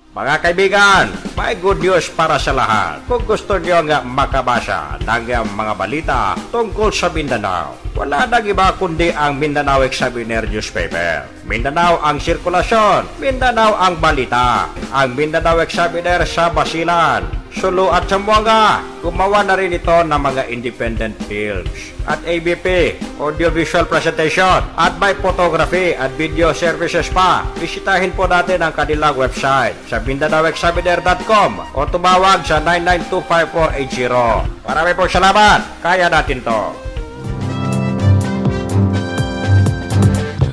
Mga kaibigan, may good news para sa lahat. Kung gusto nyo nga makabasa ng mga balita tungkol sa Mindanao, wala nang iba kundi ang Mindanao Examiner newspaper. Mindanao ang sirkulasyon, Mindanao ang balita. Ang Mindanao Examiner sa Basilan, Sulu at Zamboanga. Gumawa na rin ito ng mga independent films at ABP, audiovisual presentation at may photography at video services pa. Bisitahin po natin ang kanilang website sa MindanaoExaminer.com o tumawag sa 9925480. Marami pong salamat. Kaya natin to.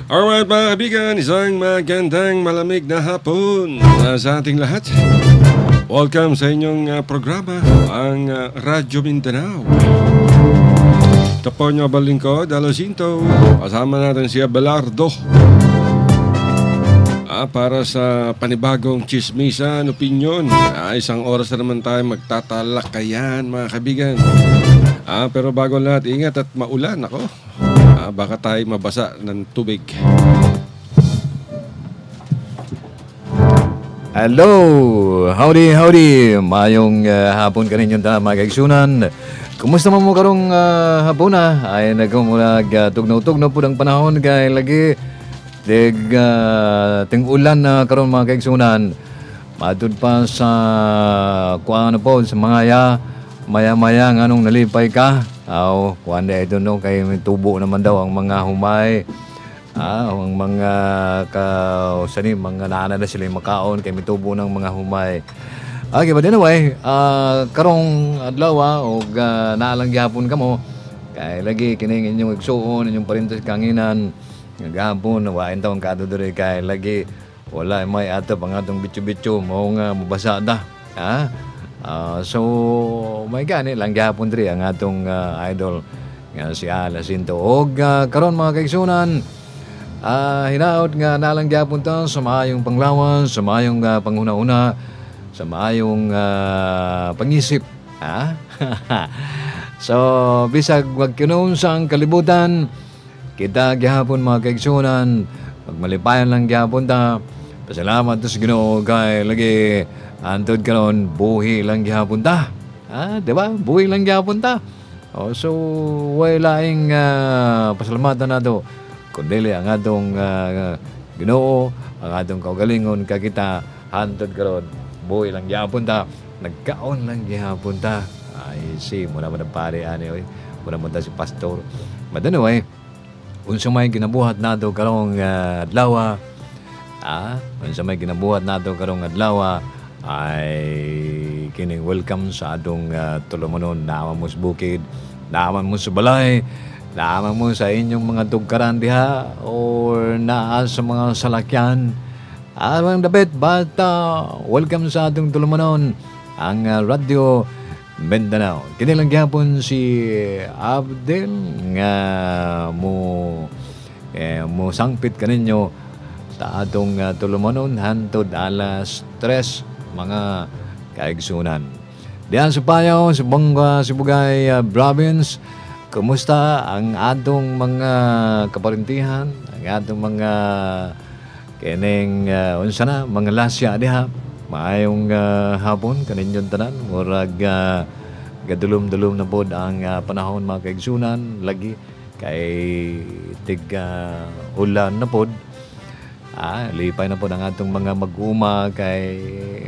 Alright mga kaibigan, isang magandang malamig na hapon sa ating lahat. Welcome sa inyong programa, ang Radyo Mindanao. Ito po nyo balingkod, Alosinto. Kasama natin si Abelardo para sa panibagong chismisan, opinyon. Isang oras na naman tayo magtatalakayan mga kaibigan. Pero bago lahat, ingat at maulan ako. Baka tayo mabasa ng tubig. Hello! Howdy! Mayong hapon ka ninyo mga kaigsunan. Kumusta mo karong hapon na? Ay nagumulag tugnaw-tugnaw po ng panahon kay lagi ting ulan na karon mga kaigsunan. Matud pa sa kuano po sa mga maya-maya nganong nalipay ka. Kuan day ito no kay may tubo naman daw ang mga humay. Ang mga mga nana na sila makaon kay mitubo ng mga humay. Okay, but anyway, karong adlaw o naalang gyapon kamo kay lagi kining inyong igsuon inyong parintos kanginan gahapon wain taon kadto diri kay lagi wala may atop ang atong bityo-bityo mao nga mabasa da. So may gani lang gyapon diri ang atong idol nga si Alasinto og karon mga kaigsunan. Hinaot nga nalang gyapon ta sa maayong panglawan, sa maayong panghuna-una, sa maayong pangisip. So, bisag wag kinuon sa kalibutan, kita gyapon mga kaigsunan, magmalipayan lang gyapon ta. Pasalamat sa Ginoo kay lagi antod karon buhi lang gyapon ta. Di ba? Buhi lang gyapon ta. So, way laing pasalamatan nato. Kundi ang atong Ginoo, ang atong kaugalingon kakita hantod karon buhi lang gyapon ta, nagkaon lang gyapon ta. Ay si muna man pare ani oy, muna man ta si pastor. But anyway, unsa may ginabuhat nato karong adlaw, unsa may ginabuhat nato karong adlaw ay kining welcome sa atong tulumanon naman mo sa bukid, naman mo sa balay. Naaman mo sa inyong mga tugkaran diha or naa sa mga salakyan. Ang dabit, bata, welcome sa atong tulumanon, ang Radyo Mindanao. Kinilang gyapon si Abdel nga mo sangpit kaninyo sa atong tulumanon hantod alas 3 mga kaigsunan. Diyan sa Payaw, sa Banga, Sibugay province. Kumusta ang atong mga kaparintihan, ang atong mga kining unsa na mga lasya diha? Maayong hapon kaninyon tanan, murag gadulom-dulom na pod ang panahon mga kaigsunan lagi kay ulan na pod. Lipay na pod ang atong mga mag-uma kay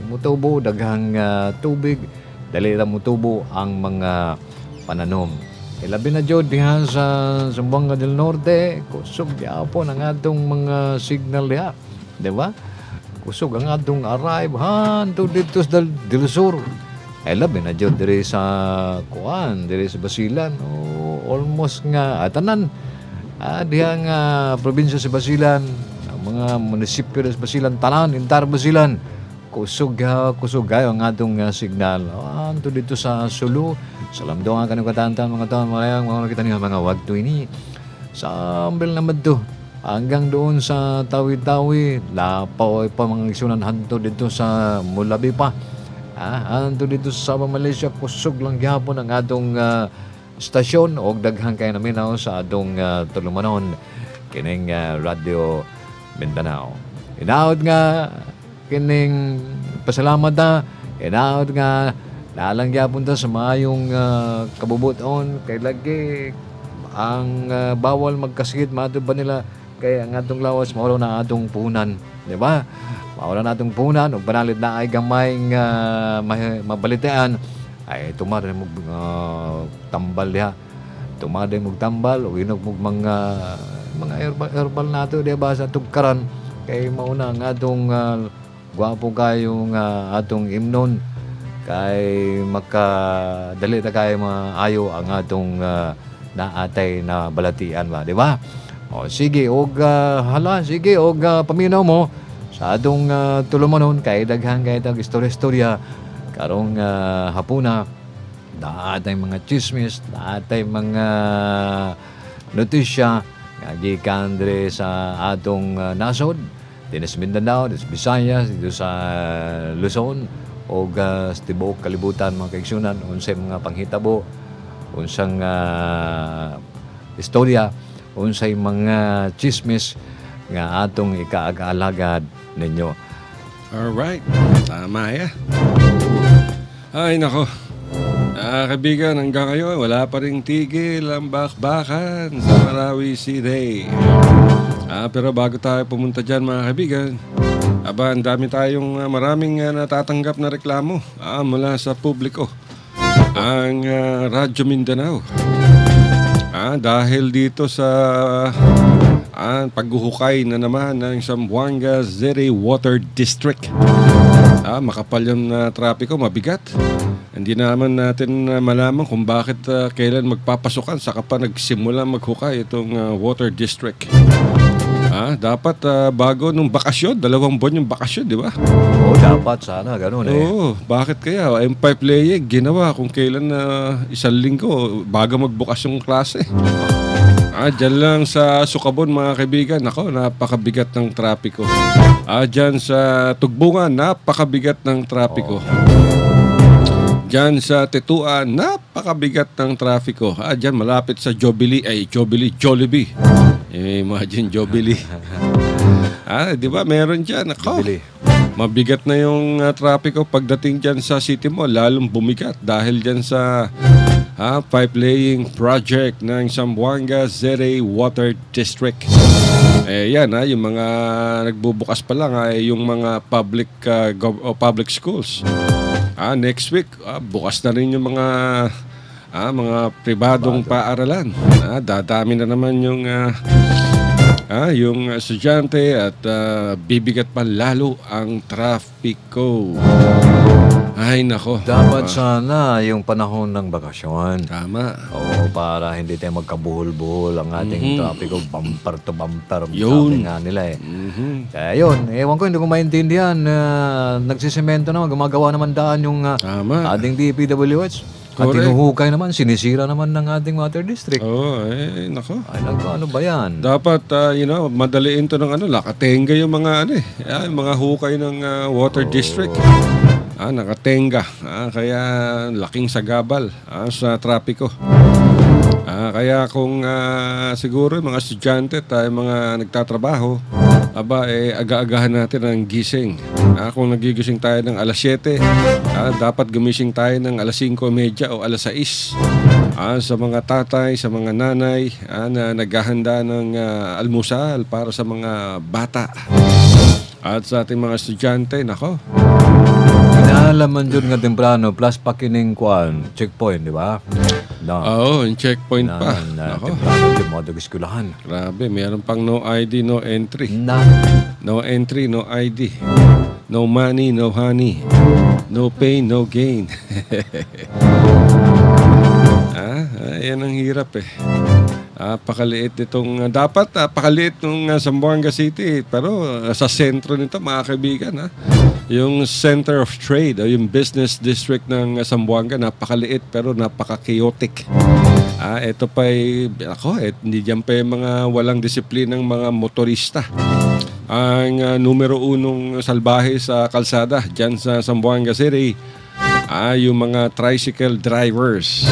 mutubo daghang tubig, dali ra mutubo ang mga pananom. Ilabi na jud diha sa Zamboanga del Norte, kusog gyapon ang atong mga signal diha, di ba? Kusog ang atong arrive hanto dito sa Del Sur. Ilabi na jud diri sa diri sa Basilan, almost nga tanan diha nga probinsya sa Basilan, ang mga munisipyo sa Basilan tanan, entar Basilan. Kusog kayo ang atong signal. Anto dito sa Sulu, sa Lamdo nga kanong katantan mga taon malayang mga nakita niyo mga wagto ini. Sa ambel naman to. Hanggang doon sa Tawi-Tawi, lapaw pa mga igsunan hanto dito sa Mulabi pa. Hanto dito sa Malaysia, kusog lang gyapon ang atong stasyon o daghang kay namin sa atong tulumanon kining Radyo Mindanao. Inaot nga kining pasalamat na inaot nga nalang gyapon ta sa maayong kabubuton kay lagi ang bawal magkasakit mato ba nila kay ang atong lawas mao na atong punan, di ba? Mao na atong punan ug banalit na ay gamay nga mabalitean ay tumare mo tambal diha. Tumade mo tambal o inog mo mga herbal nato di ba sa tugkaran kay mauna nga atong gwapo kayo nga atong imnon kay makadali ta kay maayo ang atong naatay na balatian ba di ba? O sige og sige og paminaw mo sa atong tulumanon kay daghan kay tag istorya karong hapuna naatay mga chismis, naatay mga notisya nga gikan dire sa atong nasod dinhi sa Mindanao, dinhi sa Visayas, dito sa Luzon o sa tibuok kalibutan mga kaigsunan unsay mga panghitabo, unsang istorya, unsay mga chismis nga atong ikaag-alagad ninyo. Alright, tama ya. Ay nako, kaibigan, hanggang ngayon wala pa ring tigil ang bakbakan sa Marawi City. Pero bago tayo pumunta dyan mga kaibigan, ang dami tayong maraming natatanggap na reklamo mula sa publiko. Ang Radyo Mindanao dahil dito sa paghuhukay na naman ng Zamboanga City Water District. Makapal yung trapiko, mabigat. Hindi naman natin malaman kung bakit kailan magpapasukan saka pa nagsimula maghukay itong water district. Dapat bago nung bakasyon, 2 buwan yung bakasyon, di ba? Oo, dapat sana ganun Oo, bakit kaya? Yung pipe laying ginawa kung kailan 1 linggo bago magbukas yung klase. Dyan lang sa Sukabon mga kaibigan, ako, napakabigat ng trapiko. Dyan sa Tugbungan, napakabigat ng trapiko. Dyan sa Tetuan, napakabigat ng trapiko. Dyan malapit sa Jollibee. Imagine Jollibee. Di ba meron dyan? Ako, mabigat na yung trapiko pagdating dyan sa City Mall, lalong bumigat dahil dyan sa pipe laying project ng Zamboanga City Water District. Yan yung mga nagbubukas pa lang yung mga public schools. Next week bukas na rin yung mga pribadong paaralan. Dadami na naman yung estudyante at bibigat pa lalo ang trapiko. Ay nako. Dapat sana yung panahon ng bakasyon. Tama. Oo, para hindi tayo magkabuhol-buhol ang ating trapiko, bumper to bumper. Yun. Sabi nga nila Kaya yun, ewan ko, hindi ko maintindihan. Nagsisemento naman, gumagawa naman daan yung ating DPWH. At tinuhukay naman, sinisira naman ng ating water district. Nako. Ay, ano ba yan? Dapat, madaliin to ng nakatenga yung mga yung mga hukay ng water district. Nakatenga. Kaya laking sagabal sa trapiko. Kaya kung siguro mga estudyante tayo mga nagtatrabaho, aga-agahan natin ang gising. Kung nagigising tayo ng alas 7, dapat gumising tayo ng alas 5:30 o alas 6. Sa mga tatay, sa mga nanay na naghahanda ng almusal para sa mga bata. At sa ating mga estudyante, nako. Inaalaman dyan nga temprano, plus pakining checkpoint, di ba? Yung checkpoint pa. Temprano yung mga eskwelahan. Grabe, meron pang no ID, no entry. No entry, no ID. No money, no honey. No pain, no gain. Yan ang hirap pakaliit itong dapat pakaliit ng Zamboanga City pero sa sentro nito mga kaibigan yung center of trade o yung business district ng Zamboanga napakaliit pero napaka-chaotic. Ito pa hindi dyan pa yung mga walang disiplinang mga motorista. Ang numero 1 salbahe sa kalsada dyan sa Zamboanga City yung mga tricycle drivers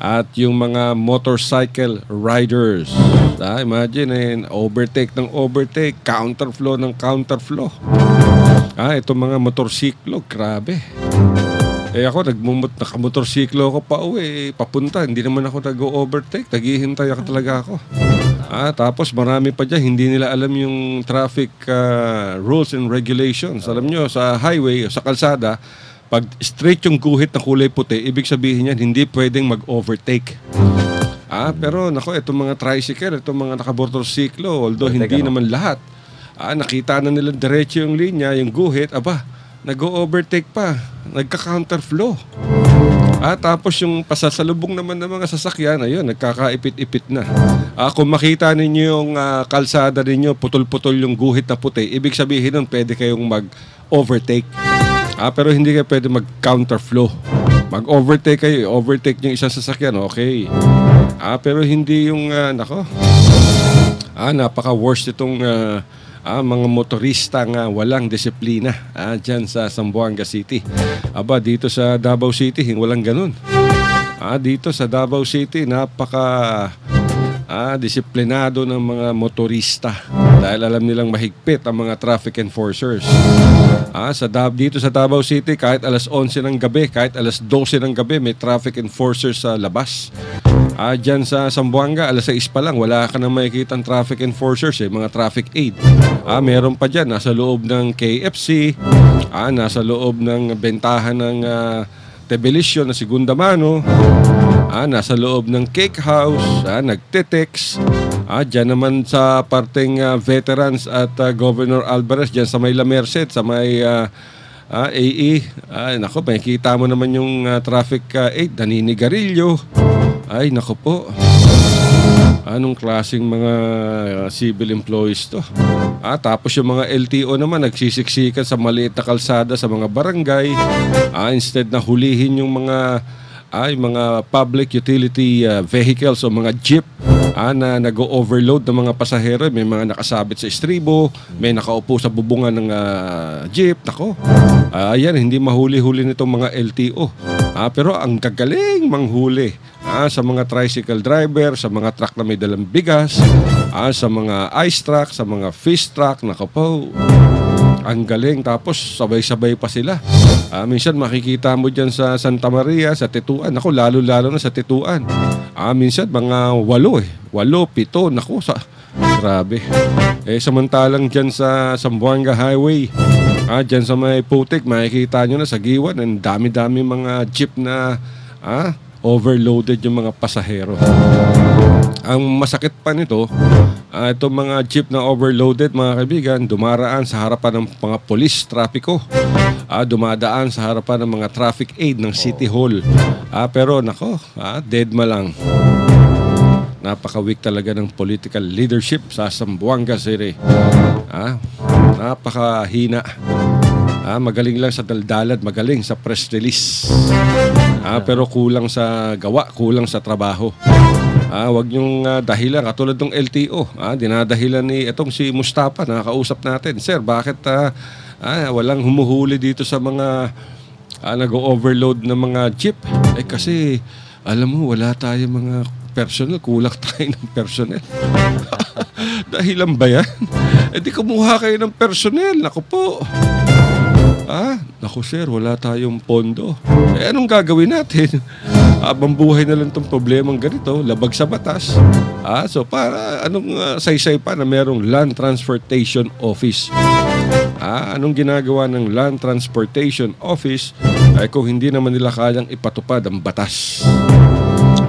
at yung mga motorcycle riders. Imagine, overtake ng overtake, counterflow ng counterflow. Itong mga motorsiklo, grabe. Ako, nakamotorsiklo ako pa uwi, papunta. Hindi naman ako nag-overtake. Naghihintay talaga ako. Tapos marami pa dyan, hindi nila alam yung traffic rules and regulations. Alam nyo, sa highway, sa kalsada, pag straight yung guhit na kulay puti, ibig sabihin yan, hindi pwedeng mag-overtake. Pero nako, itong mga tricycle, itong mga nakamotorsiklo, although hindi naman lahat, nakita na nila diretso yung linya, yung guhit, nag-overtake pa, nagka-counterflow. Tapos yung pasasalubong naman ng mga sasakyan, ayun, nagkakaipit-ipit na. Kung makita ninyo yung kalsada ninyo, putol-putol yung guhit na puti, ibig sabihin nun, pwede kayong mag-overtake. Pero hindi kayo pwede mag-counterflow. Mag-overtake kayo, overtake yung isang sasakyan, okay. Pero hindi yung, napaka-worst itong mga motorista nga walang disiplina dyan sa Zamboanga City. Dito sa Davao City, walang ganun. Dito sa Davao City, napaka disiplinado ng mga motorista dahil alam nilang mahigpit ang mga traffic enforcers. Dito sa Davao City, kahit alas 11 ng gabi, kahit alas 12 ng gabi, may traffic enforcers sa labas. Dyan sa Zamboanga, alas 6 pa lang, wala ka na makikita ang traffic enforcers, mga traffic aid. Meron pa dyan, nasa loob ng KFC, nasa loob ng bentahan ng Tebelisyon na Segunda Mano, nasa loob ng cake house, nagtitext. Dyan naman sa parteng veterans at Governor Alvarez, dyan sa may La Merced, sa may AE. Nako, makikita mo naman yung traffic aid, naninigarilyo. Ay, nako po. Anong klaseng mga civil employees to? Tapos yung mga LTO naman, nagsisiksikan sa maliit na kalsada sa mga barangay. Instead na hulihin yung mga public utility vehicles o mga jeep na nag-overload ng mga pasahero. May mga nakasabit sa estribo, may nakaupo sa bubungan ng jeep. Nako, ayan, hindi mahuli-huli nitong mga LTO. Pero ang gagaling manghuli sa mga tricycle driver, sa mga truck na may dalang bigas, sa mga ice truck, sa mga fish truck. Nako po, ang galing. Tapos sabay-sabay pa sila. Minsan makikita mo dyan sa Santa Maria, sa Tetuan. Ako, lalo-lalo na sa Tetuan. Minsan mga 8, 7. Nako, grabe. Samantalang dyan sa Zamboanga Highway, dyan sa may Putik, makikita nyo na sa Giwan, ang dami-dami mga jeep na overloaded yung mga pasahero. Ang masakit pa nito, itong mga jeep na overloaded, mga kaibigan, dumaraan sa harapan ng mga polis, trapiko. Dumadaan sa harapan ng mga traffic aid ng City Hall. Pero nako, deadma lang. Napaka-weak talaga ng political leadership sa Zamboanga City. Napakahina. Magaling lang sa daldalad, magaling sa press release. Pero kulang sa gawa, kulang sa trabaho. Wag niyong dahilan, katulad ng LTO. Dinadahilan ni itong si Mustafa, nakakausap natin. Sir, bakit walang humuhuli dito sa mga nag-overload ng mga jeep? Kasi, alam mo, wala tayong mga personnel, kulang tayo ng personnel. Dahilan ba yan? Di kumuha kayo ng personnel. Naku po. Naku sir, wala tayong pondo. Anong gagawin natin? Habang buhay na lang itong problemang ganito, labag sa batas. So para anong saysay pa na merong Land Transportation Office? Anong ginagawa ng Land Transportation Office kung hindi naman nila kayang ipatupad ang batas?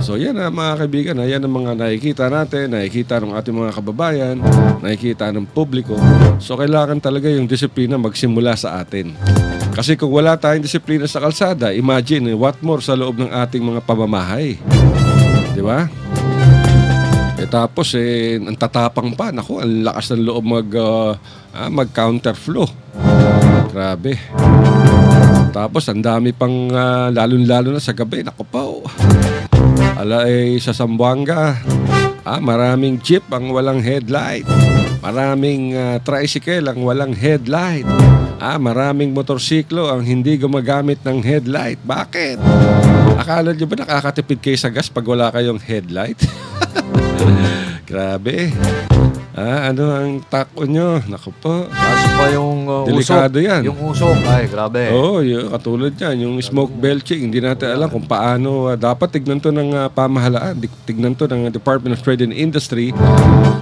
So yan mga kaibigan, yan ang mga nakikita natin, nakikita ng ating mga kababayan, nakikita ng publiko. So kailangan talaga yung disiplina magsimula sa atin. Kasi kung wala tayong disiplina sa kalsada, imagine what more sa loob ng ating mga pamamahay. Di ba? Tapos ang tatapang pa, naku, ang lakas ng loob mag-counterflow. Grabe. Tapos ang dami pang lalo-lalo na sa gabi, naku pa. Sa Zamboanga, maraming jeep ang walang headlight. Maraming tricycle ang walang headlight. Maraming motorsiklo ang hindi gumagamit ng headlight. Bakit? Akala nyo ba nakakatipid kayo sa gas pag wala kayong headlight? Grabe. Ano ang tako nyo? Naku po. Kaso pa yung Delikado usok. yan. Yung usok, ay grabe. Oo, katulad yan. Yung smoke belching, hindi natin alam kung paano. Dapat tignan to ng pamahalaan. Tignan to ng Department of Trade and Industry.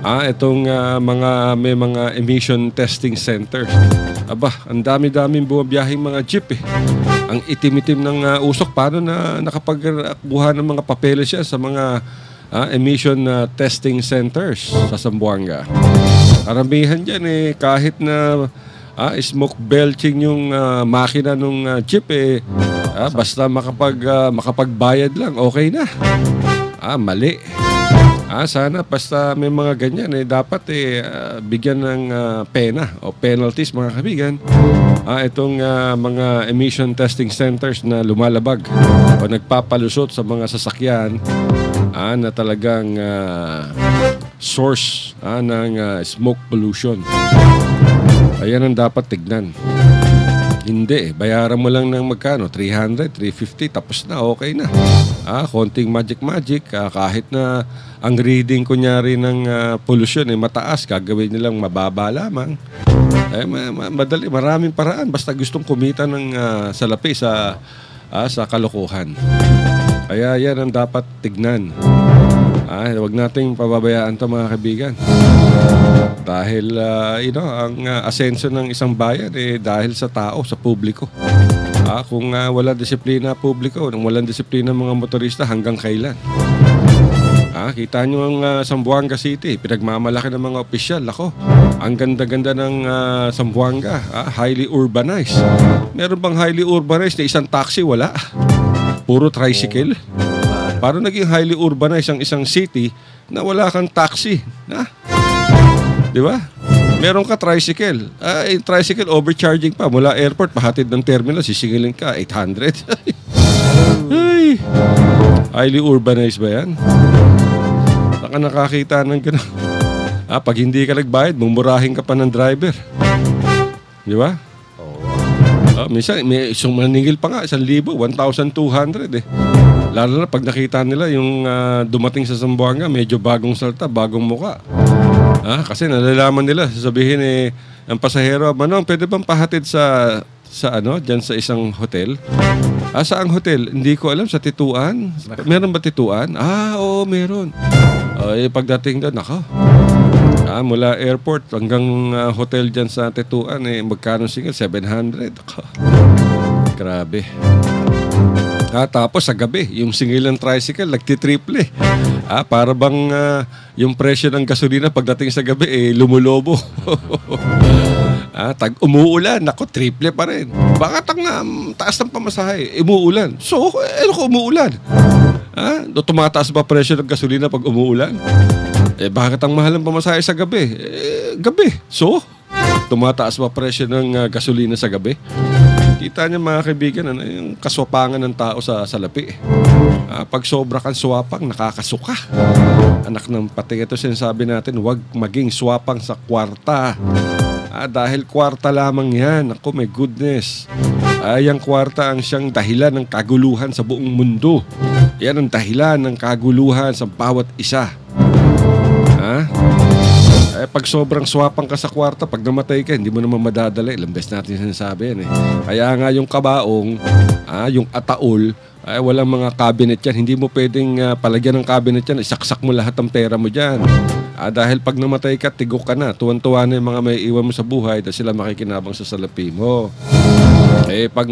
Itong may mga emission testing centers. Aba, ang dami-daming bumabiyahing mga jeep eh. Ang itim-itim ng usok. Paano na nakapagkuha ng mga papeles siya sa mga emission testing centers sa Zamboanga? Karamihan dyan kahit na smoke belching yung makina ng jeep basta makapagbayad lang, okay na. Mali. Sana basta may mga ganyan dapat bigyan ng pena o penalties, mga kaibigan. Itong mga emission testing centers na lumalabag o nagpapalusot sa mga sasakyan na talagang source ng smoke pollution. Ayan ang dapat tignan. Hindi bayaran mo lang ng magkano, 300, 350, tapos na, okay na. Konting magic, kahit na ang reading kunyari ng pollution mataas, gagawin nilang mababa lamang. Madali, maraming paraan, basta gustong kumita ng salapi sa kalokohan. Kaya yan ang dapat tignan. Huwag nating pababayaan to, mga kaibigan. Dahil ang asenso ng isang bayan dahil sa tao, sa publiko. Kung walang disiplina publiko, walang disiplina mga motorista, hanggang kailan? Kita nyo ang Zamboanga City, pinagmamalaki ng mga opisyal. Ako, ang ganda-ganda ng Zamboanga, highly urbanized. Meron bang highly urbanized na isang taxi? Wala. Puro tricycle. Paano naging highly urbanized ang isang city na wala kang taxi? Di ba? Meron ka tricycle. Tricycle overcharging pa. Mula airport, pahatid ng terminal, sisingilin ka, 800. Ay, highly urbanized ba yan? Saka nakakita ng gano'n. Pag hindi ka nagbayad, mumurahin ka pa ng driver. Di ba? Minsan, may isang maningil pa nga, 1,000, 1,200 Lalo na pag nakita nila yung dumating sa Zamboanga, medyo bagong salta, bagong muka. Kasi nalalaman nila, sasabihin ang pasahero, Manong, pwede bang pahatid sa dyan sa isang hotel? Saang hotel? Hindi ko alam, sa Tituan. Meron ba Tituan? Oo, meron. Pagdating doon, mula airport hanggang hotel dyan sa Tituan, magkano singil? 700. Grabe. Tapos sa gabi, yung singil ng tricycle, nagtitriple. Para bang yung presyo ng gasolina pagdating sa gabi, lumulobo. Tag umuulan, triple pa rin. Bakit ang taas ng pamasahe? Umuulan. So, ko umuulan? Tumataas ba presyo ng gasolina pag umuulan? Bakit ang mahal ng pamasahe sa gabi? Gabi. So, tumataas ba presyo ng gasolina sa gabi? Kita niyo, mga kaibigan, yung kaswapangan ng tao sa salapi. Pag sobra kang swapang, nakakasuka. Anak ng pati, ito sinasabi natin, huwag maging swapang sa kwarta. Dahil kwarta lamang yan. Ako, my goodness. Yung kwarta ang siyang dahilan ng kaguluhan sa buong mundo. Yan ang dahilan ng kaguluhan sa bawat isa. Pag sobrang swapang ka sa kwarta, pag namatay ka, hindi mo naman madadala. Ilang beses natin sinasabi yan Kaya nga yung kabaong, yung ataol, walang mga cabinet yan. Hindi mo pwedeng palagyan ng cabinet yan. Isaksak mo lahat ng pera mo dyan. Dahil pag namatay ka, tigok ka na. Tuwan-tuwa na yung mga may iwan mo sa buhay dahil sila makikinabang sa salapi mo. Pag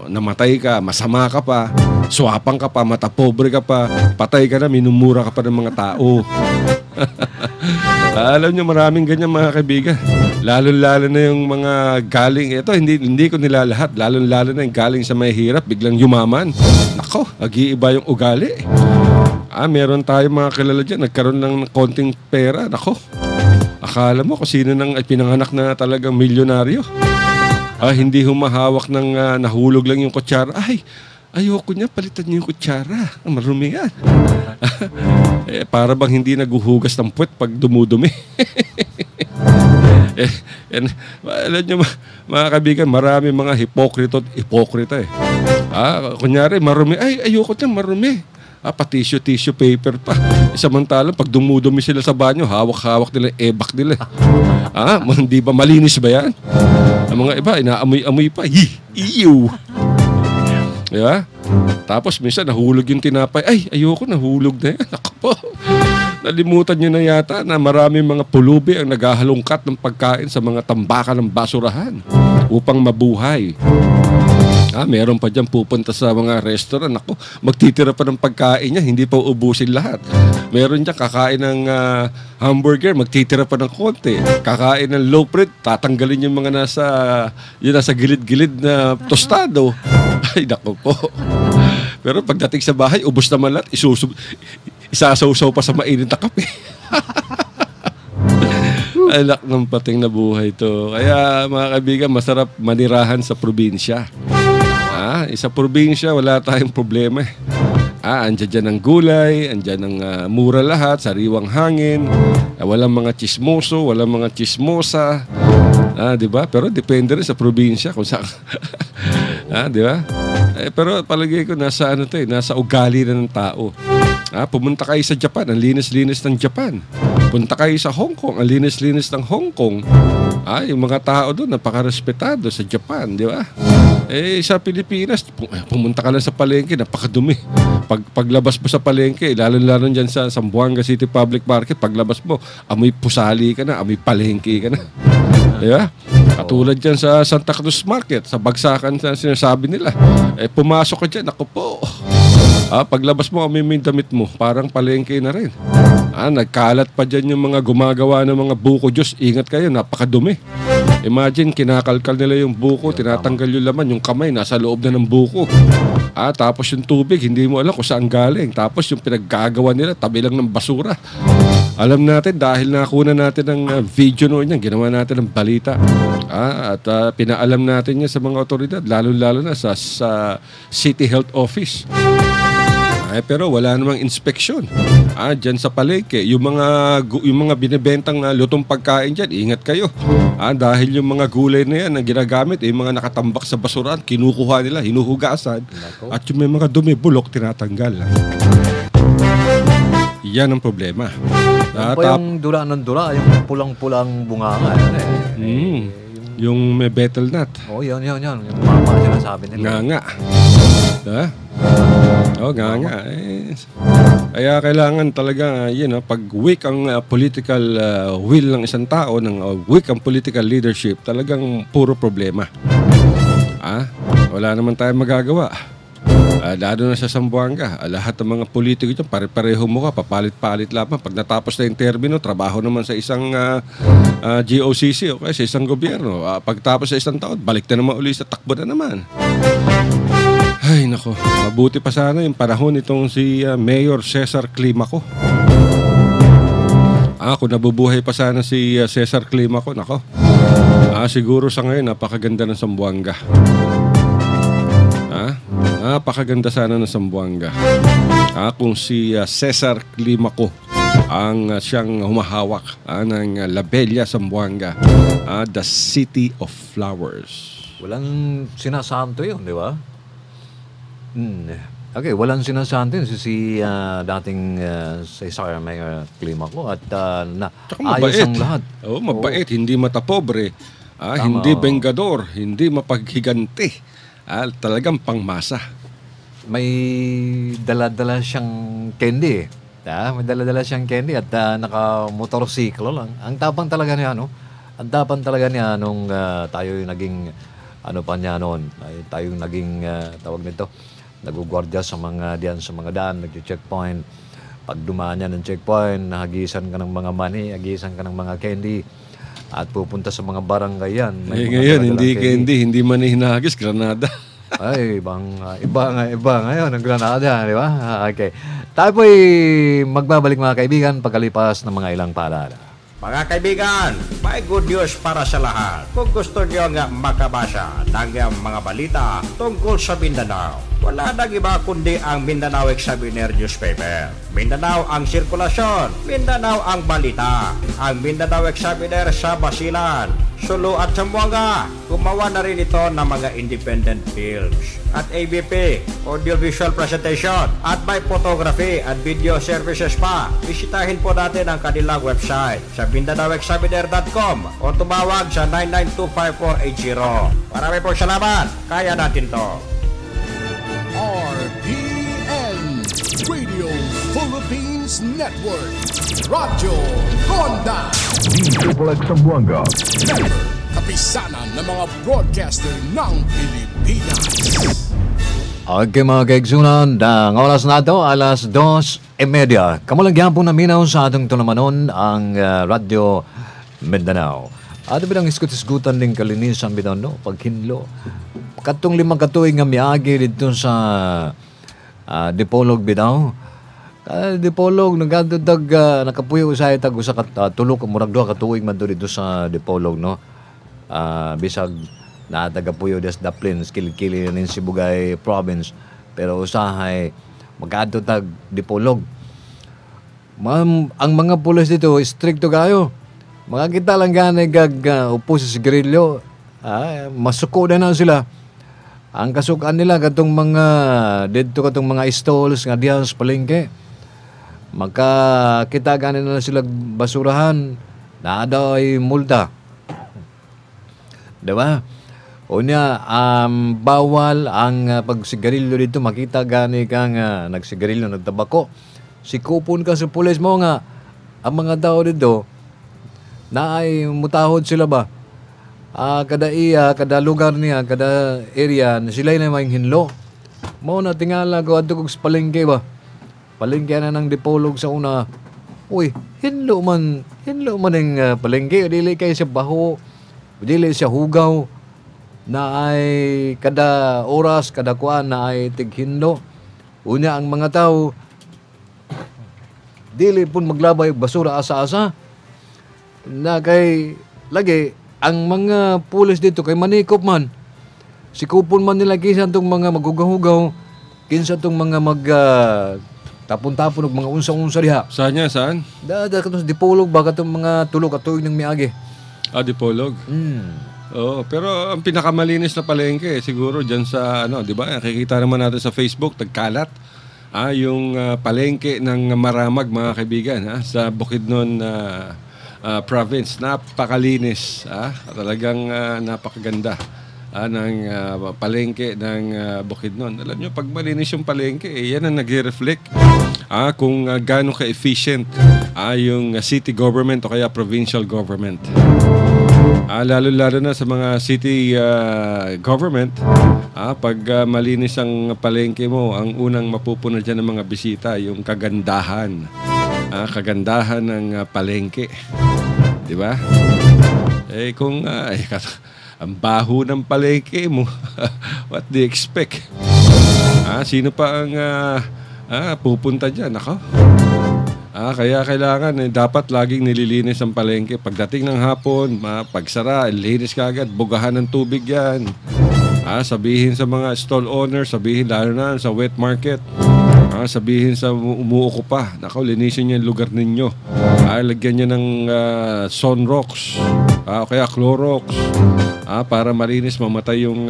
namatay ka, masama ka pa, swapang ka pa, matapobre ka pa, patay ka na, minumura ka pa ng mga tao. Alam nyo, maraming ganyan, mga kaibigan. Lalo-lalo na yung mga galing, ito hindi ko nilalahat, lalo-lalo na yung galing sa may hirap, biglang yumaman. Nako, nag-iiba yung ugali. Meron tayo mga kilala dyan, nagkaroon ng konting pera. Nako, akala mo kung sino nang pinanganak na talagang milyonaryo. Hindi humahawak ng nahulog lang yung kutsara. Ayoko niya, palitan niyo yung kutsara. Marumi yan. Para bang hindi naguhugas ng puwet pag dumudumi. Alam niyo, mga kaibigan, marami mga hipokrita. Kunyari, marumi. Ayoko niya, marumi. Tissue paper pa. Samantalang pag dumudumi sila sa banyo, hawak-hawak nila yung ebak nila. Hindi ba malinis ba yan? Ang mga iba, inaamoy-amoy pa. Iyaw! Diba? Tapos minsan nahulog yung tinapay. Ay, ayoko, nahulog na yan. Ako po. Nalimutan nyo na yata na maraming mga pulubi ang naghahalongkat ng pagkain sa mga tambakan ng basurahan upang mabuhay. Meron pa dyan pupunta sa mga restaurant. Ako, magtitira pa ng pagkain niya, hindi pa ubusin lahat. Meron dyan kakain ng hamburger, magtitira pa ng konti. Kakain ng low bread, tatanggalin yung mga nasa gilid-gilid na tostado. Ay, naku po. Pero pagdating sa bahay, ubos naman lahat, isasaw-saw pa sa mainit na kape. Alak ng pating na buhay to. Kaya mga kaibigan, masarap manirahan sa probinsya. Sa probinsya, wala tayong problema. Andyan dyan ang gulay, andyan ang mura lahat, sariwang hangin, walang mga chismoso, walang mga chismosa. Diba? Pero depende rin sa probinsya kung saan. Diba? Pero palagay ko nasa ugali na ng tao. Pumunta kayo sa Japan, ang linis-linis ng Japan. Punta kayo sa Hong Kong, ang linis-linis ng Hong Kong. Yung mga tao doon, napakarespetado sa Japan, di ba? Sa Pilipinas, pumunta ka lang sa palengke, napakadumi. Paglabas mo sa palengke, lalo-lalo dyan sa Zamboanga City Public Market, paglabas mo, amoy pusali ka na, amoy palengke ka na. Di ba? Katulad dyan sa Santa Cruz Market, sa bagsakan sa sinasabi nila. Pumasok ka dyan, ako po. Paglabas mo, amoy yung damit mo, parang palengke na rin. Nagkalat pa dyan yung mga gumagawa ng mga buko Diyos. Ingat kayo, napakadumi. Imagine, kinakalkal nila yung buko, tinatanggal yung laman, yung kamay, nasa loob na ng buko. Tapos yung tubig, hindi mo alam kung saan galing. Tapos yung pinaggagawa nila, tabi lang ng basura. Alam natin, dahil nakuna natin ng video noon yan, ginawa natin ng balita. At pinaalam natin yan sa mga otoridad, lalo-lalo na sa City Health Office. Pero wala namang inspeksyon. Diyan sa palengke, yung mga binibentang lutong pagkain diyan, ingat kayo. Dahil yung mga gulay na yan na ginagamit, yung mga nakatambak sa basurahan, kinukuha nila, hinuhugasan. At yung may mga dumi, bulok, tinatanggal. Yan ang problema. Yung dula ng dula, yung pulang-pulang bunganga. Yung may betel nut. Yun. Yung mga sinasabi nila. Nga. Nga. Kaya kailangan talaga, pag weak ang political will ng isang tao, weak ang political leadership, talagang puro problema. Wala naman tayong magagawa. Lalo na sa Zamboanga, lahat ng mga politiko dyan, pare-pareho mo ka, papalit-palit lamang. Pag natapos na yung termino, trabaho naman sa isang GOCC o sa isang gobyerno. Pagtapos sa isang taon, balik na naman ulit sa takbo na naman. Ay, nako. Mabuti pa sana yung panahon itong si Mayor Cesar Climaco. Kung nabubuhay pa sana si Cesar Climaco, nako. Siguro sa ngayon, napakaganda ng Zamboanga. Napakaganda sana ng Zamboanga. Kung si Cesar Climaco ang siyang humahawak ng La Bella, Zamboanga, the City of Flowers. Walang sinasanto yun, di ba? Okay, walang sinasanto yun si dating Cesar Mayor Climaco at ayos ang lahat. Mabait, hindi matapobre, hindi bengador, hindi mapaghiganti, talagang pangmasa. May dala-dala siyang candy. May dala-dala siyang candy at naka-motorsiklo lang. Ang tapang talaga niya, no? Ang tapang talaga niya nung tayo yung naging tayo yung naging tawag nito, nagugwardya sa mga daan, nag-checkpoint. Pag dumaan niya ng checkpoint, hagisan ka ng mga money, hagisan ka ng mga candy, at pupunta sa mga barangay yan. Ngayon, hindi candy, hindi money hinahagis, granada. Ay, iba ngayon ang granada, di ba? Okay. Tayo po'y magbabalik mga kaibigan pagkalipas ng mga ilang paalala. Mga kaibigan, may good news para sa lahat. Kung gusto nyo nga makabasa ng mga balita tungkol sa Mindanao, Wala nang iba kundi ang Mindanao Examiner newspaper. Mindanao ang sirkulasyon, Mindanao ang balita. Ang Mindanao Examiner sa Basilan, Sulu at Zamboanga. Gumawa na rin ito ng mga independent films at ABP, audiovisual presentation, at may photography at video services pa. Bisitahin po natin ang kanilang website sa MindanaoExaminer.com o tumawag sa 9925480. Marami pong salamat. Kaya natin to. RPN Radio Philippines Network. Radyo Honda. Triple X Zamboanga. Member, kapisanan ng mga broadcaster ng Pilipinas. Okay mga kaigsunan, ang oras na ito, alas 2:30. Kamulagyan po namin sa atong tunamanon ang Radyo Mindanao. At bilang iskut-iskutan din kalinisan bitan no, paghinlo. Katong 5 katuig nga miagi dito sa Dipolog bitaw. Dipolog nagadag nakapuyo usay tag usa ka tulo ka murag duha ka tuig man dito sa Dipolog no. Bisag na tagapuyo des Daplin kilid-kilid nin Sibugay province pero usahay magadto tag Dipolog. Ang mga pulis dito stricto kayo. Makakita lang gani upo sa sigarilyo. Masuko na sila. Ang kasukan nila katong mga dito katong mga stalls nga diha sa palengke. Makakita gani na sila basurahan. Naa daw ay multa. Diba? Unya, bawal ang pagsigarilyo dito. Makita gani kang nagsigarilyo, nagtabako. Sikupon ka sa pulis mo nga. Ang mga tao dito, na ay mutahod sila ba? Kada kada lugar niya, kada area, sila na may hinlo. Mao na tingala ko adto kog palengke ba. Palengke na ng Dipolog sa una. Uy, hinlo man ang palengke dili kay sa baho, dili sa hugaw na ay kada oras, kada kuan na ay tighinlo. Unya ang mga tao dili pun maglabay basura asa-asa. Na kay lagi ang mga pulis dito kay manikop man. Sikupon man nila kinsa tong mga magugahugaw, kinsa tong mga tapon-tapon og mga unsa-unsa diha. Saan niya? Saan? Katong sa Dipolog ba katong mga tulo ka tuig ng miagi. Dipolog. Oo, pero ang pinakamalinis na palengke siguro diyan sa di ba? Nakikita naman natin sa Facebook tagkalat. Yung palengke ng Maramag mga kaibigan sa Bukidnon province. Napakalinis. Talagang napakaganda ng palengke ng Bukidnon. Alam nyo, pag malinis yung palengke, yan ang nag-reflect kung gaano ka-efficient yung city government o kaya provincial government. Lalo-lalo na sa mga city government, pag malinis ang palengke mo, ang unang mapupuna dyan ng mga bisita, yung kagandahan. Kagandahan ng palengke. Di ba? Kung ang baho ng palengke mo, what do you expect? Sino pa ang pupunta dyan? Ako? Kaya kailangan, dapat laging nililinis ang palengke. Pagdating ng hapon, pagsara, linis ka agad, bugahan ng tubig yan. Sabihin sa mga stall owners, sabihin lalo na sa wet market. Sabihin sa umuuko pa, linisin niyo yung lugar ninyo. Lagyan niyo ng Sunrox, o kaya Clorox, para malinis, mamatay yung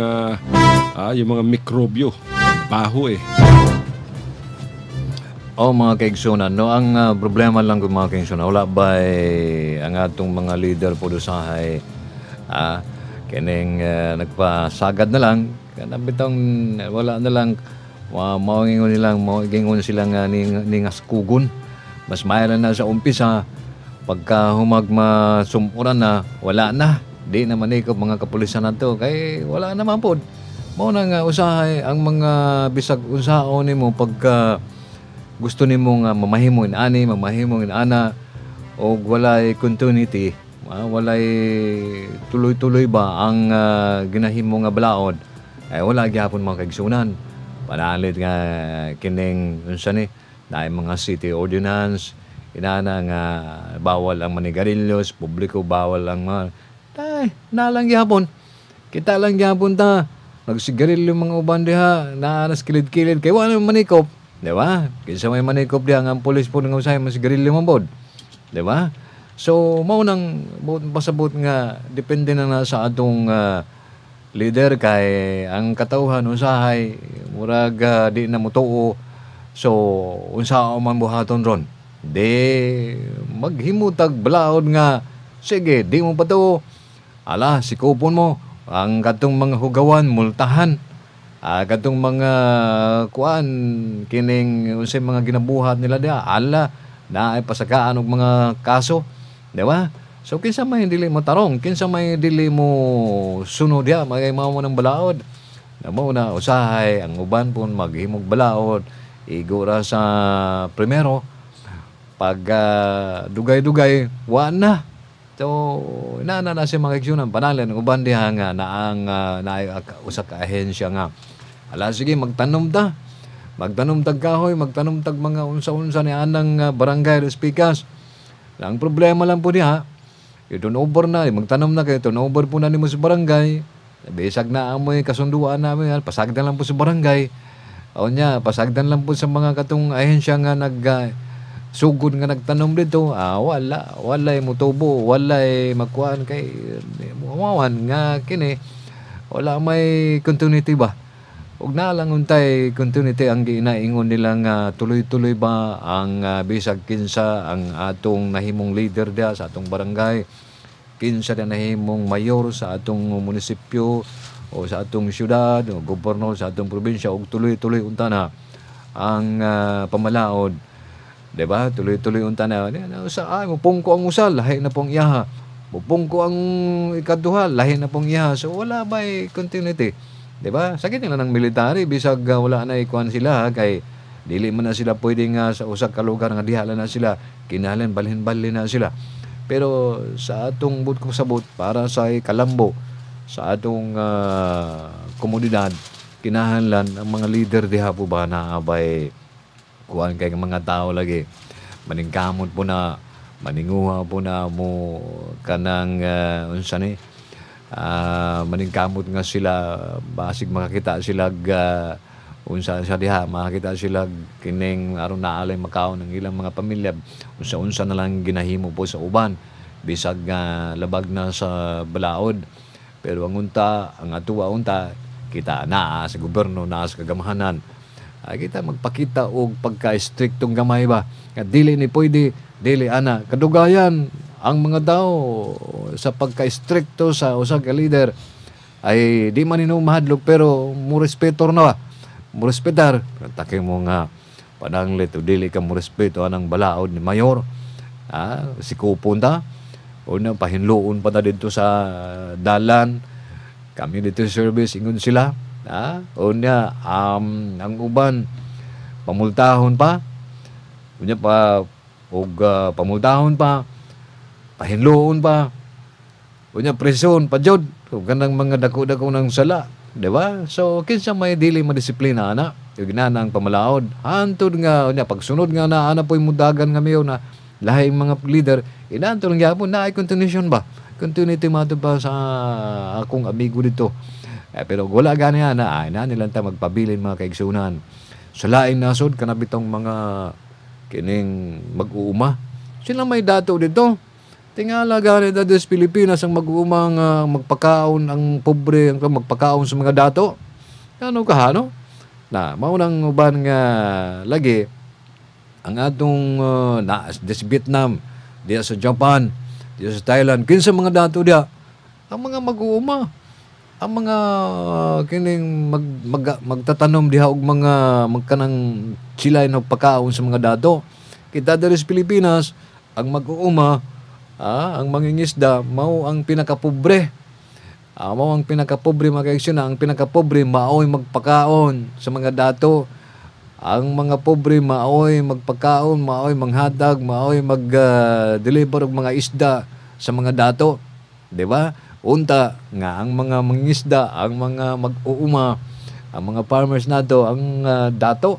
mga mikrobyo. Baho Mga kaigsunan, no, ang problema lang ko mga kaigsunan, wala ba ang atong mga leader po dosahay kining nagpasagad na lang, kanabitang wala na lang, maugingon silang ningaskugon. Mas mayroon na sa umpisa, pagka humagmasumuran na, wala na. Di naman mga kapulisan na to, kay wala naman po. Mao na nga usahay ang mga bisag usaon nimo pagka gusto nimo nga mamahimo ana o walay continuity, walay tuloy-tuloy ba ang ginahimo nga balaod, ay wala gyapon mga kaigsunan. Panalit nga kining unsa ni na mga city ordinance inana nga bawal ang manigarillos, publiko bawal ang mga nalang gyapon. Kita lang gyapon ta nagsigarilyo yung mga uban diha na nas kilid-kilid kay wala manikop, di ba? Kinsa may manikop diha nga ang pulis po nga usahay masigarilyo man bod, di ba? So mao nang pasabot nga depende na sa atong leader kay ang katawhan usahay murag di na mutuo. So unsa man buhaton ron? Di maghimutag balaod nga sige, di mo pa to. Ala, sikupon mo ang katong mga hugawan multahan. Katong mga kuan kining unsay mga ginabuhat nila dia. Ala, na ay pasagaan og mga kaso, di ba? So kinsa may dili mo tarong, kinsa may dili mo sunod dia, magay mao mo ng balaod. Namo na usahay ang uban pon maghimog balaod igura sa primero pag dugay-dugay wa na. So inana na si mga aksyonan panalan ng uban diha nga naang usa ka ahensya nga ala sige magtanom ta. Magtanom tag kahoy, magtanom tag mga unsa-unsa ni anang barangay respikas. Ang problema lang po diha, i-turnover na, magtanom na kayo, turnover po na nimo sa barangay. Bisag na amoy kasunduan namin, pasagdan lang po sa barangay. O niya, pasagdan lang po sa mga katong ahensya nga sugod nga nagtanom dito. Wala mutubo, wala makuhaan kay muawan nga kini. Wala may continuity ba? Ug na lang untay continuity ang ginaingon nila nga tuloy-tuloy ba ang bisag kinsa ang atong nahimong leader dia sa atong barangay, kinsa na nahimong mayor sa atong munisipyo o sa atong syudad o gobernador sa atong probinsya ug tuloy-tuloy unta na ang pamalaod, di ba? Tuloy-tuloy unta na sa mupungko ang usal lahi na pong iyaha, mupungko ang ikaduha lahi na pong iyaha, so wala ba continuity. Diba? Sakit nila ng military bisag wala na ikuan sila kay dili man na sila pwedeng sa usa ka lugar nga dihala na sila kinahanglan balhin-balhin na sila. Pero sa atong sabot para sa kalambo sa atong komunidad kinahanglan ang mga leader diha po ba na abay kuan kay mga tao lagi maningkamot po na maninguha po na mo kanang unsa ni maningkamot nga sila basig makakita sila unsa sa diha makakita sila kining aron naalay makaon ng ilang mga pamilya unsa na lang ginahimo po sa uban bisag labag na sa balaod. Pero ang unta ang atuwa unta kita naa sa gobyerno naa sa kagamahanan kita magpakita og pagka-striktong gamay ba nga dili ni pwede dili ana kadugayan ang mga tao sa pagka-stricto sa usa ka leader ay di man nino mahadlok pero mo respeto na ba? Mo respetar. Take mo nga pananglit o dili ka mo respeto anang balaod ni mayor. Si kupon ta. Una pahinloon pa ta dito sa dalan. Community service ingon sila. Una ang uban pamultahon pa. Unya pa og pamultahon pa. Pahinloon pa. Unya presyon pa jud. Kanang mga dako-dako ng sala, di ba? So kinsa may dili madisiplina ana, yung ginanang pamalaod. Hantod nga unya pagsunod nga na ana po'y mudagan nga mayo na lahi mga leader, inanto lang gyapon na ay continuation ba? Continuity mato pa sa akong amigo dito. Pero wala gani ana, ina nilang ta magpabilin mga kaigsunan. Sa laing nasod kanabitong mga kining mag-uuma. Sila may dato dito. Tingala gani sa Pilipinas ang mag-uumang magpakaon ang pobre ang magpakaon sa mga dato. Ano kahano? Na maunang uban nga lagi ang atong sa Vietnam, diya sa Japan, diya sa Thailand, kinsa mga dato diya ang mga mag-uuma. Ang mga kining magtatanom diha og mga magkanang silay na pagkaon sa mga dato. Kita diri sa Pilipinas ang mag-uuma ang mangingisda mao ang pinakapobre. Mao ang pinakapobre mga kaigsyon. Ang pinakapobre maoy magpakaon sa mga dato. Ang mga pobre maoy magpakaon, maoy manghatag, maoy mag-deliver og mga isda sa mga dato. Di ba? Unta nga ang mga mangingisda, ang mga mag-uuma, ang mga farmers nato ang dato.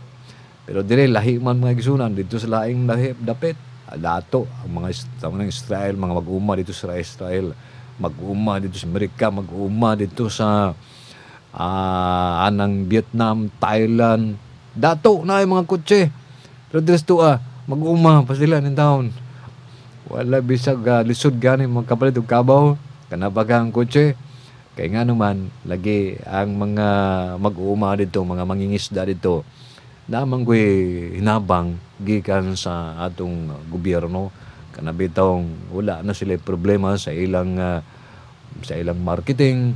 Pero dire lahi man mga igsunan dito sa laing lahi dapit. Dato ang mga Israel, mga mag-uuma dito sa Israel, mag-uuma dito sa Amerika, mag-uuma dito sa anang Vietnam, Thailand, dato na yung mga kotse. Pero dress to mag-uma pa sila ng taon. Wala bisag lisod gani magkapalit og kabaw kanabagang kotse. Kaya nga naman, lagi ang mga mag-uuma dito, mga mangingisda dito, namang ko'y hinabang gikan sa atong gobyerno. Kanabitong wala na sila problema sa ilang marketing,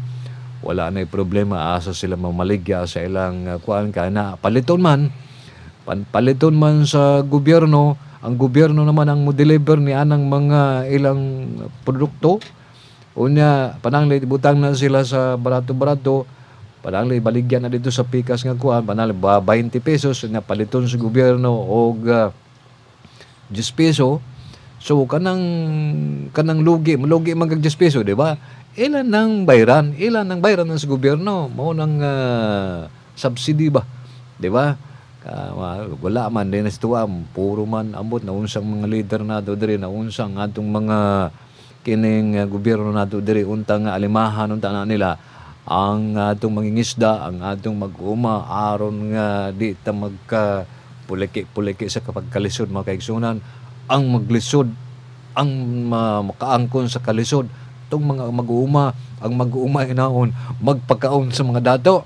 wala na problema asa sila mamaligya sa ilang kuan ka na paliton man sa gobyerno. Ang gobyerno naman ang mo-deliver ni anang mga ilang produkto. Unya, panangli, butang na sila sa barato-barato, panangli, baligyan na dito sa pikas nga kuhan, panangli, 20 pesos, unya, paliton sa gobyerno o 10 peso. So, kanang lugi magag 10 peso, di ba? Ilan ng bayran ng sa gobyerno, mao nang subsidy ba, di ba? Wala man din na situam, puro man ambot na unsang mga leader nato diri, na unsang atong mga kining gobyerno nato diri untang alimahan unta na nila ang atong mangingisda, ang atong mag-uma aron nga di ta magka puliki sa kapagkalisod mga kaigsunan. Ang maglisod, ang makaangkon sa kalisod tong mga mag-uuma, ang mag-uuma inaon magpakaon sa mga dato,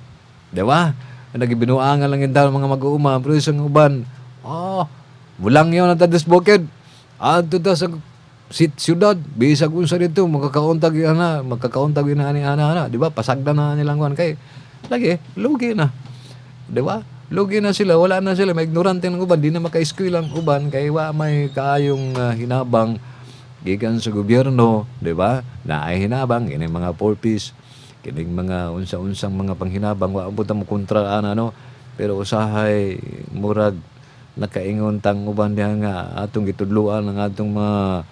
di ba? Nagibinuangan lang yung mga mag-uuma, pero isang uban bulang yun ang tadas bukid ato ta sa siyudad, bisag unsa dito magkakauntag ana di ba? Pasagdan na nilang kuan kay lagi lugi na, di ba? Lugi na sila, wala na sila, may ignorante ng uban, di na maka-eskwela ang uban kay wa may kaayong hinabang gikan sa gobyerno, di ba? Na ay hinabang ini mga purpose, kining mga unsa-unsang mga panghinabang wa abot mo kontra pero usahay murag nakaingon tang uban diha nga atong gitudloan ang atong mga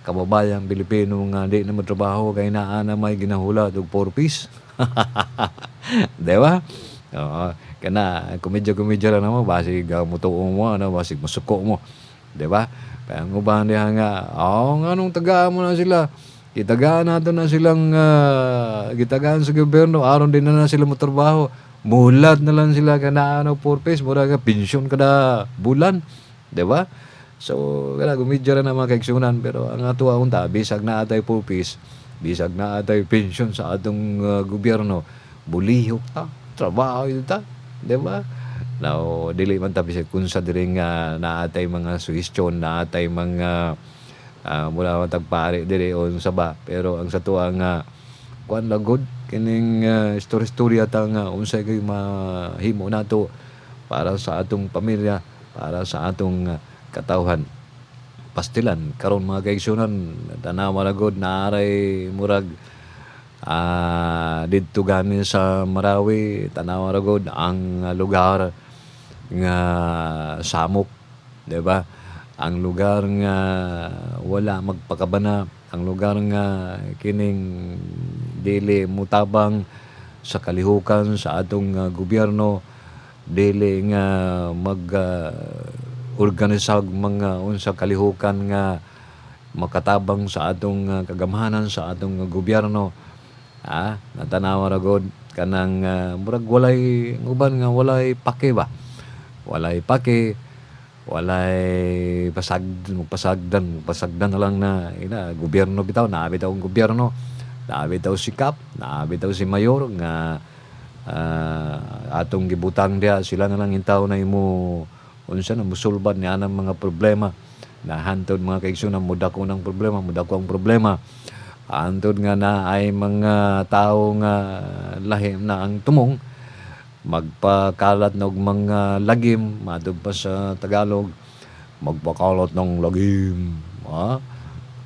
kababayang Pilipino nga di na matrabaho kay naa na may ginahula og purpose. Di ba? Kana komedya lang mo basig mutuong mo basig masuko mo, di ba? Kaya ang uban diha nga nganong tagaan mo na sila, gitagaan nato na silang gitagaan sa gobyerno aron din na sila motrabaho, mulat na lang sila kana purpose mura ka pensyon kada bulan, di ba? So kana komedya na mga kaigsunan, pero ang ato unta bisag na atay purpose, bisag na atay pensyon sa atong gobyerno, bulihok ta trabaho ita, di ba? Now, dili man ta bisag kunsa diri nga naatay mga suhestyon, naatay mga mula tagpari diri on saba, pero ang sa tuwa nga kuan lagod kining istorya ta nga unsay kay mahimo nato para sa atong pamilya, para sa atong katawhan. Pastilan karon mga kaigsunan, tanawa ragod naaray murag didto gamin sa Marawi, tanawa ragod ang lugar nga samok, di ba? Ang lugar nga wala magpakabana, ang lugar nga kining dili mutabang sa kalihukan sa atong gobyerno, dili nga mag-organisa mga unsa kalihukan nga makatabang sa atong kagamhanan sa atong gobyerno. Natanawa ragod kanang murag walay uban nga walay pake ba, walay pake, walay pasagdan na lang na gobyerno bitaw, naabitaw ang gobyerno, naabitaw si Kap, naabitaw si Mayor nga atong gibutang diha, sila na lang intaw na imo unsa na musulbad ni anang mga problema na hantod mga kaigsunan, mudako ang problema antod nga na ay mga tao nga lahim na ang tumong magpakalat ng mga lagim, madug pa sa Tagalog, magpakalat ng lagim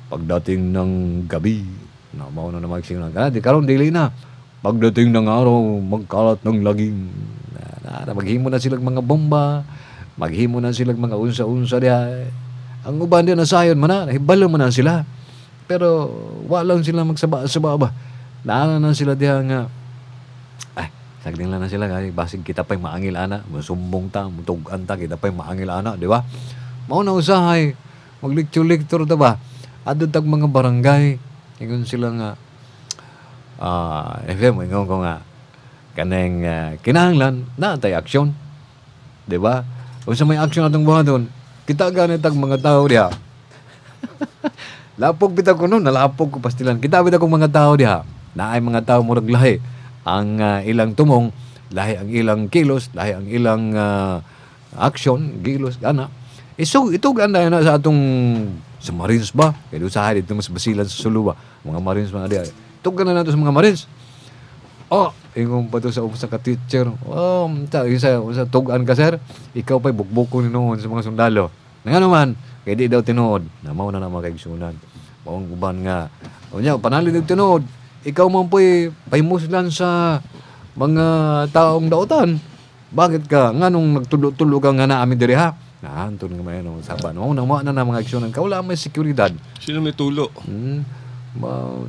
pagdating ng gabi na mao na magsingan di karon dili na pagdating ng araw magkalat ng lagim na maghimo na sila mga bomba, maghimo na sila mga unsa-unsa diha. Ang uban diha nasayon man na hibalo man na sila, pero walang sila magsaba-saba ba, naana na sila diha nga sagling lang na sila kay basig kita pay maangil ana, masumbong ta, mutugan ta, kita pay maangil ana, di ba? Mao na usahay maglecture ta ba adto tag mga barangay ingon sila nga FM ingon ko nga kanang kinahanglan na tay aksyon. Di ba? O sa may aksyon atong buhaton, kita ganit ang mga tao diha. Lapog bitaw ko nun, nalapog ko pastilan. Kita bitaw kong mga tao diha. Naay mga tao murag lahi. Ang ilang tumong, lahi ang ilang kilos, lahi ang ilang aksyon, gilos, gana. So, ito ganda na sa atong sa Marines ba? Kaya doon sa dito mas basilan sa Sulu ba? Mga Marines mga diha. Ito ganda na ito sa mga Marines. Oh, ingong pa to sa usa ka teacher. Oh, sa tugan ka sir. Ikaw pa'y bukbuko ni noon sa mga sundalo. Nga naman, kaya di daw tinuod. Namaw na naman kaigsunan. Maong uban nga. O niya, panalin ng tinuod. Ikaw man po'y paimuslan sa mga taong dautan. Bakit ka? Nga nung nagtulo-tulo ka nga na amin diri ha? Naantun nga may anong saban. O, namaw na mga aksyonan. Wala may seguridad. Sino may tulo?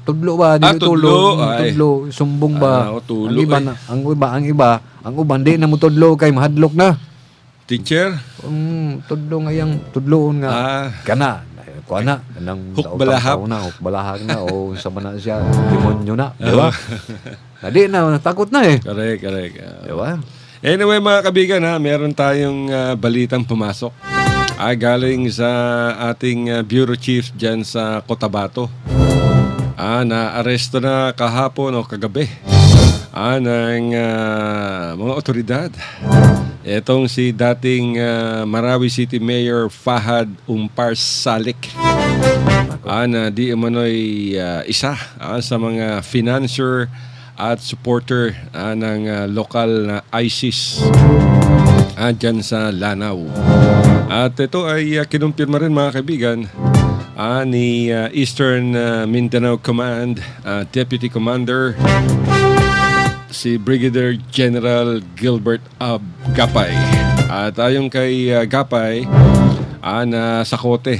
Tudlo ba? Dili tudlo. Tudlo. Sumbong ba? Tulo. Ang iba, ang uban, di na mo tudlo kay mahadlok na. Teacher? Tudlo nga yung tudloon nga. Kana. Kuha na. Hukbalahap. Hukbalahap na. O sa na siya. Demonyo na. Diba? Di na. Takot na eh. Correct. Diba? Anyway mga kabigan meron tayong balitang pumasok. Galing sa ating bureau chief dyan sa Cotabato. Na-aresto na kahapon o kagabi ng mga otoridad. Itong si dating Marawi City Mayor Fahad Umpar Salik. Na di umano'y isa sa mga financier at supporter ng lokal na ISIS dyan sa Lanao. At ito ay kinumpirma rin mga kaibigan ni Eastern Mindanao Command Deputy Commander si Brigadier General Gilbert Gapay. At ayon kay Gapay na sakote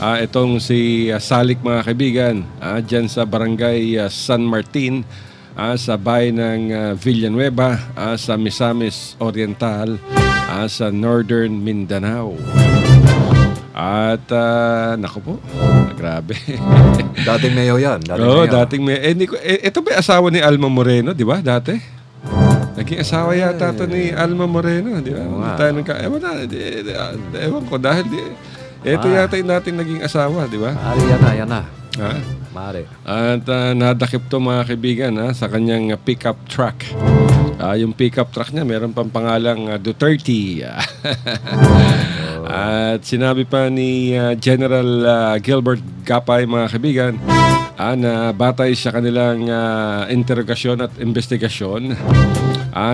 itong si Salik mga kaibigan dyan sa barangay San Martin sa bayan ng Villanueva sa Misamis Oriental sa Northern Mindanao. At naku po, grabe. Dating mayo yan. Dating mayo. Ito ba asawa ni Alma Moreno, di ba, dati? Naging asawa yata ito ni Alma Moreno, di ba? Ewan ko, dahil ito yata yung dating naging asawa, di ba? Yan na. Mare. At nadakip to mga kaibigan sa kanyang pickup truck. Yung pickup truck niya meron pang pangalang Duterte. At sinabi pa ni General Gilbert Gapay mga kaibigan na batay sa kanilang interogasyon at investigasyon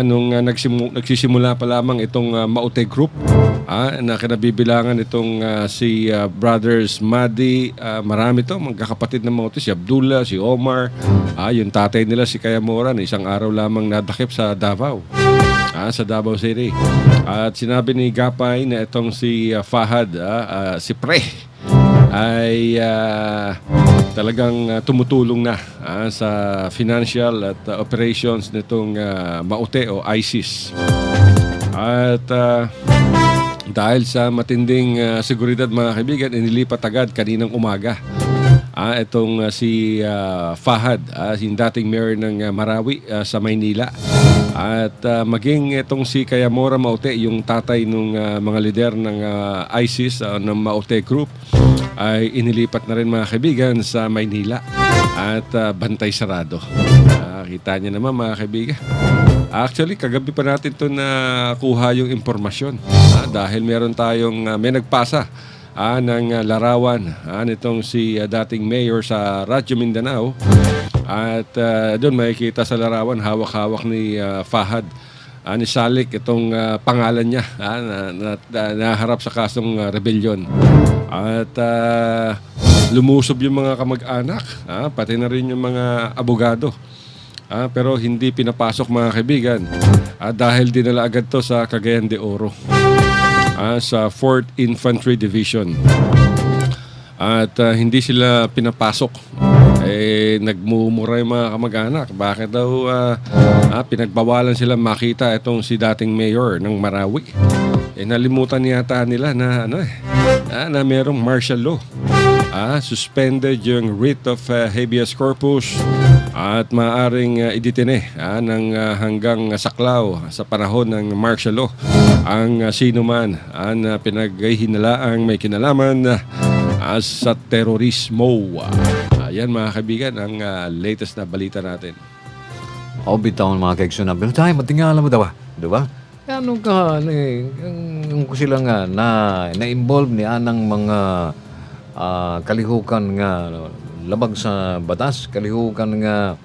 nung nagsisimula pa lamang itong Maute Group na kinabibilangan itong si Brothers Madi, marami to, magkakapatid ng Maute, si Abdullah, si Omar, yung tatay nila si Kayamora na isang araw lamang nadakip sa Davao. Sa Davao City. At sinabi ni Gapay na itong si Fahad, si Pre, ay talagang tumutulong na sa financial at operations nitong Maute o ISIS. At dahil sa matinding seguridad mga kaibigan, inilipat agad kaninang umaga itong si Fahad, yung dating mayor ng Marawi sa Maynila. At maging itong si Kayamora Maute, yung tatay ng mga lider ng ISIS ng Maute Group, ay inilipat na rin mga kaibigan sa Maynila at bantay sarado. Kita niyo naman mga kaibigan. Actually, kagabi pa natin ito nakuha yung impormasyon dahil meron tayong may nagpasa ng larawan nitong si dating mayor sa Radyo Mindanao. At doon makikita sa larawan hawak-hawak ni Fahad ni Salik itong pangalan niya na harap sa kasong rebellion. At lumusob yung mga kamag-anak, pati na rin yung mga abogado. Pero hindi pinapasok mga kaibigan dahil dinala agad to sa Cagayan de Oro sa 4th Infantry Division. At hindi sila pinapasok. Nagmumura yung mga kamag-anak. Bakit daw pinagbawalan sila makita itong si dating mayor ng Marawi? Nalimutan yata nila na na merong martial law. Suspended yung writ of habeas corpus at maaaring iditine ng hanggang saklaw sa panahon ng martial law ang sino man na pinaghihinalaang may kinalaman sa terorismo. Yan mga kaibigan ang latest na balita natin. O bitaw mga kaigsunan. Pero tayo, matingala mo daw ba? Diba? Ano ka, yung sila nga na-involve ni anang mga kalihukan nga labag sa batas, kalihukan nga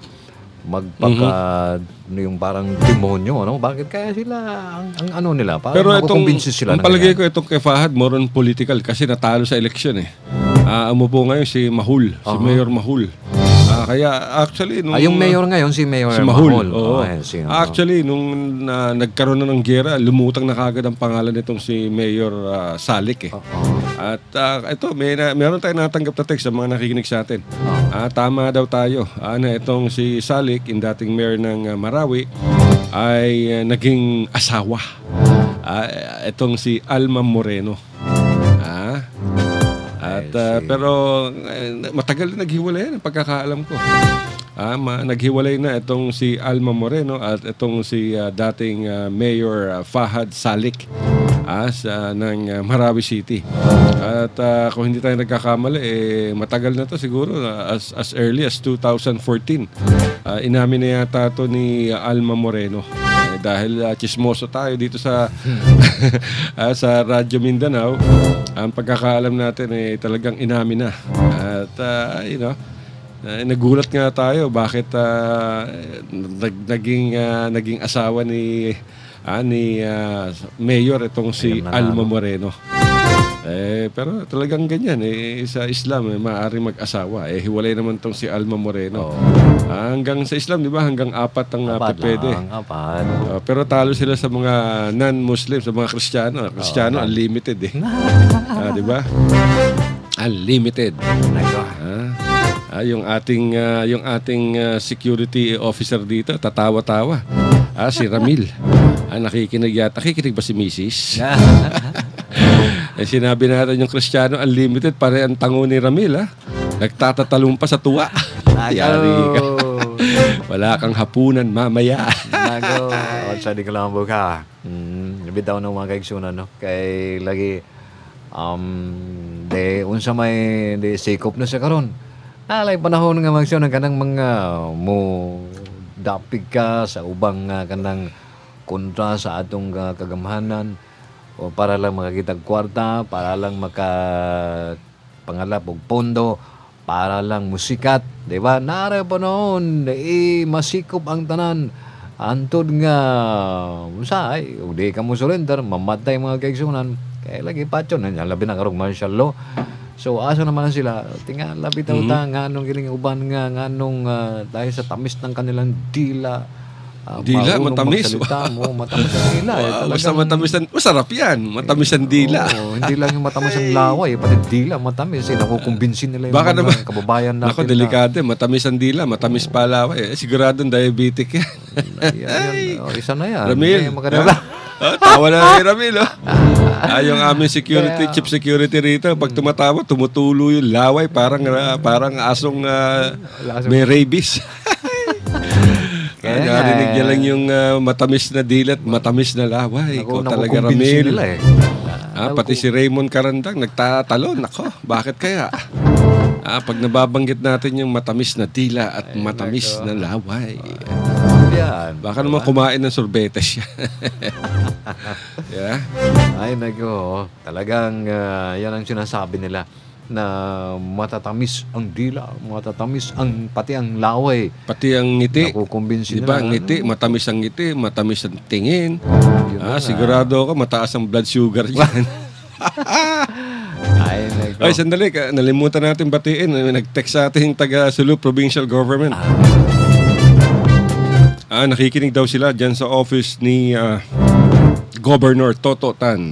yung parang demonyo, ano? Bakit kaya sila ang ano nila? Parang pero itong sila ang palagay ko itong kay Fahad more on political kasi natalo sa eleksyon eh. Umupo ngayon si Mahul, si Mayor Mahul. Kaya actually yung mayor ngayon si Mayor Mahul. Oo. Actually nung nagkaroon na ng giyera, lumutang na kagad ang pangalan nitong si Mayor Salik eh. At ito meron tayong natanggap na text sa mga nakikinig sa atin. Tama daw tayo. Itong si Salik, yung dating mayor ng Marawi, ay naging asawa. Itong si Alma Moreno. Pero matagal na naghiwalay ang pagkakaalam ko. Naghiwalay na itong si Alma Moreno at itong si dating Mayor Fahad Salik ng Marawi City. At kung hindi tayo nagkakamali, matagal na to siguro as early as 2014. Inamin na yata to ni Alma Moreno. Dahil chismoso tayo dito sa sa Radyo Mindanao, ang pagkakaalam natin talagang inamin na. At nagulat nga tayo bakit naging asawa ni Mayor itong si Alma Moreno. Pero talagang ganyan sa Islam maaari mag-asawa. Hiwalay naman tong si Alma Moreno. Hanggang sa Islam, di ba? Hanggang 4 ang pwede. Pero talo sila sa mga non-Muslim, sa mga Kristiyano. Kristiyano unlimited di ba? Unlimited. Yung ating security officer dito, tatawa-tawa. Si Ramil. Nakikinig yata. Nakikinig ba si Mrs.? Sinabi natin yung Kristiyano unlimited, pare ang tango ni Ramil nagtatatalong pa sa tuwa. Yari ka. Wala kang hapunan mamaya. Nago. Sa di kalambo ka. Bitaw ng mga kaigsunan, no? Kay lagi unsa may sikop na sa karon. Alay panahon nga magsyon ng kanang mga mo dapig ka sa ubang kanang kontra sa atong kagamhanan o para lang makakitag kwarta, para lang pangalap og pondo, para lang musikat, di ba? Nara pa noon, masikop ang tanan. Antod nga, usay, di ka mo surrender, mamatay mga kaigsunan. Kaya lagi patyon, labi na karong martial law. So, asa naman sila? Tinga, labi ta nga nung giling uban nga nung dahil sa tamis ng kanilang dila. Dila, matamis. Matamis ang dila. Basta matamis ang, masarap yan. Matamis ang dila. Hindi lang yung matamis ang laway, pati dila, matamis. Nakukumbinsin nila yung baka mga naman, kababayan natin. Ako, delikado. Matamis ang dila, matamis pa laway. Siguradong diabetic yan. Isa na yan. Ramil. Tawa na ni Ramil. Yung aming chief security rito, pag tumatawa, tumutulo yung laway. Parang asong may rabies. Narinig niya lang yung matamis na dilat, matamis na laway. Ikaw talaga, Ramil. Pati si Raymond Carandang nagtatalon. Nako, bakit kaya? Pag nababanggit natin yung matamis na dila at matamis na laway. Baka naman kumain ng sorbetes siya. Ay, nako. Talagang yan ang sinasabi nila na matatamis ang dila, matatamis pati ang laway. Pati ang ngiti. Nakukumbinsin diba, nila. Ngiti, matamis ang ngiti, matamis ang tingin. Sigurado ako, mataas ang blood sugar yan. Ay, sandali, nalimutan natin batiin. Nag-text sa ating taga Sulu Provincial Government. Nakikinig daw sila dyan sa office ni Governor Toto Tan.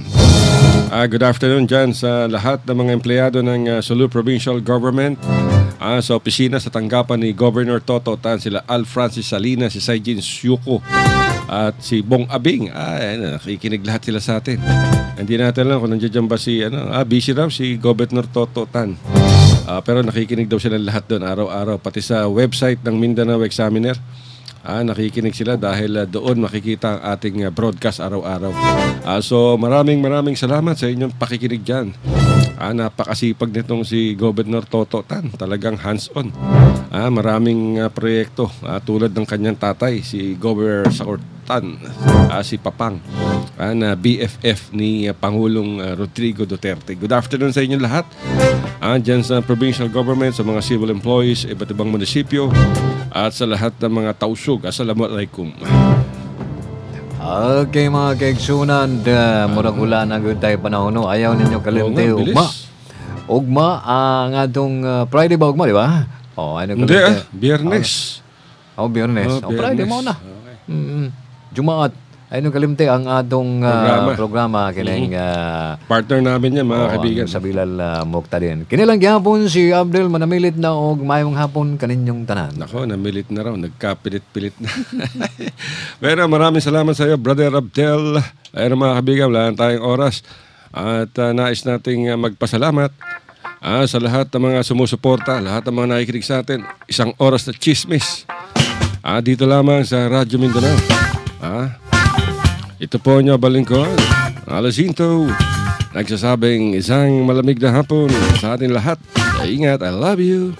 Good afternoon dyan sa lahat ng mga empleyado ng Sulu Provincial Government. Sa opisina sa tanggapan ni Governor Toto Tan, sila Al Francis Salinas, si Saijin Syuko at si Bong Abing. Nakikinig lahat sila sa atin. Hindi natin lang kung nandiyan ba si busy raw si Governor Toto Tan. Pero nakikinig daw sila lahat doon araw-araw. Pati sa website ng Mindanao Examiner. Nakikinig sila dahil doon makikita ang ating broadcast araw-araw. So maraming salamat sa inyong pakikinig dyan. Napakasipag nitong si Governor Toto Tan. Talagang hands-on. Maraming proyekto tulad ng kanyang tatay, si Governor Sacortan, si Papang, na BFF ni Pangulong Rodrigo Duterte. Good afternoon sa inyong lahat. Dyan sa provincial government, sa mga civil employees, iba't ibang munisipyo, at sa lahat ng mga tausug. Assalamualaikum. Okay mga kaigsunan, murag wala na good tayo panahon. No? Ayaw ninyo kalimte ugma ang atong Friday ba ugma, di ba? Hindi Biyernes. Biyernes. Friday mo na. Okay. Jumaat. Ayun kalimte ang atong programa kining partner namin yan, mga kaibigan. Sa Bilal Mokta din. Kinilang gihapon si Abdel manamilit na og mayong hapon kaninyong tanan. Nako, namilit na raw, nagkapilit-pilit na. Pero maraming salamat sa iyo, Brother Abdel. Ayun mga kaibigan, wala na tayong oras. At nais nating magpasalamat sa lahat ng mga sumusuporta, lahat ng mga nakikinig sa atin. Isang oras na chismis. Dito lamang sa Radyo Mindanao. Ito po niyo balingkod, Alazinto, nagsasabing isang malamig na hapon sa atin lahat. Ingat, I love you,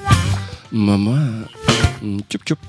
Mama. Chup chup.